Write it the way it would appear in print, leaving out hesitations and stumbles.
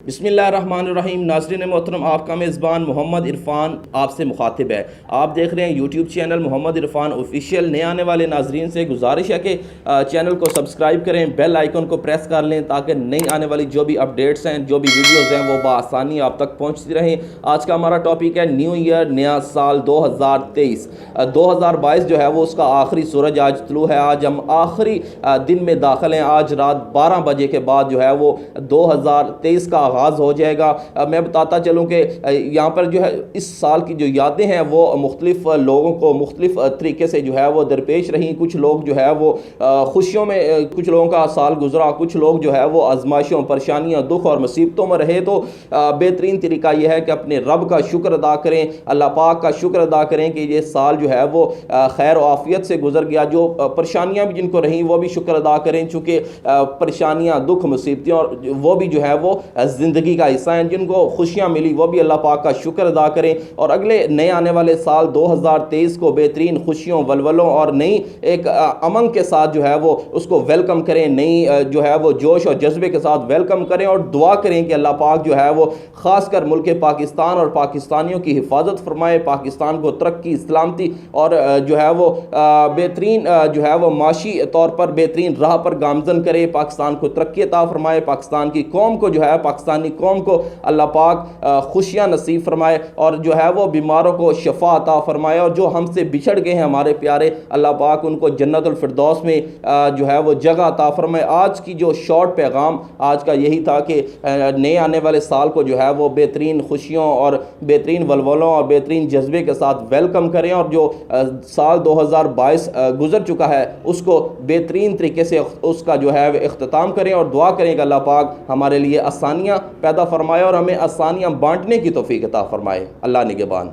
बिस्मिल्लाहिर्रहमानिर्रहीम। नाज़रीन मोहतरम, आपका मेज़बान मोहम्मद इरफ़ान आपसे मुखातिब है। आप देख रहे हैं YouTube channel Mohammad Irfan official. नए आने वाले नाज़रीन से गुजारिश है कि चैनल को सब्सक्राइब करें, बेल आइकन को प्रेस कर लें ताकि नई आने वाली जो भी अपडेट्स हैं, जो भी वीडियोज़ हैं, वो बआसानी आप तक पहुँचती रहें। आज का हमारा टॉपिक है न्यू ईयर, नया साल 2023। 2022 जो है वो उसका आखिरी सूरज आज तुलू है। आज हम आखिरी दिन में दाखिल हैं। आज रात 12 बजे के बाद जो है वो 2023 का आगाज़ हो जाएगा। मैं बताता चलूँ कि यहाँ पर जो है इस साल की जो यादें हैं वो मुख्तलिफ लोगों को मुख्तलिफ तरीके से जो है वो दरपेश रहीं। कुछ लोग जो है वो खुशियों में, कुछ लोगों का साल गुजरा, कुछ लोग जो है वो आजमाइशों, परेशानियों, दुख और मुसीबतों में रहे। तो बेहतरीन तरीका यह है कि अपने रब का शुक्र अदा करें, अल्लाह पाक का शुक्र अदा करें कि ये साल जो है वो खैर आफियत से गुजर गया। जो परेशानियाँ भी जिनको रहीं वो भी शुक्र अदा करें, चूँकि परेशानियाँ, दुख, मुसीबतें और वो भी जो है वो ज़िंदगी का हिस्सा हैं। जिनको खुशियाँ मिली वो भी अल्लाह पाक का शुक्र अदा करें और अगले नए आने वाले साल 2023 को बेहतरीन खुशियों, वलवलों और नई एक अमन के साथ जो है वो उसको वेलकम करें। नई जो है वो जोश और जज्बे के साथ वेलकम करें और दुआ करें कि अल्लाह पाक जो है वो ख़ासकर मुल्क पाकिस्तान और पाकिस्तानियों की हिफाजत फरमाए, पाकिस्तान को तरक्की, सलामती और जो है वो बेहतरीन जो है वो माशी तौर पर बेहतरीन राह पर गामजन करे, पाकिस्तान को तरक्की अता फरमाए, पाकिस्तान की कौम को जो है, पाकिस्तानी कौम को अल्लाह पाक खुशियाँ नसीब फरमाए और जो है वो बीमारों को शफा अता फरमाए और जो हमसे बिछड़ गए हैं हमारे प्यारे, अल्लाह पाक उनको जन्नतुल फिरदौस में जो है वो जगह अता फरमाए। आज की जो शॉर्ट पैगाम आज का यही था कि नए आने वाले साल को जो है वो बेहतरीन खुशियों और बेहतरीन वलवलों और बेहतरीन जज्बे के साथ वेलकम करें और जो साल 2022 गुजर चुका है उसको बेहतरीन तरीके से उसका जो है इख्तिताम करें और दुआ करें कि अल्लाह पाक हमारे लिए आसानियाँ पैदा फरमाए और हमें आसानियाँ बांटने की तौफीक अता फरमाए। अल्लाह निगहबान।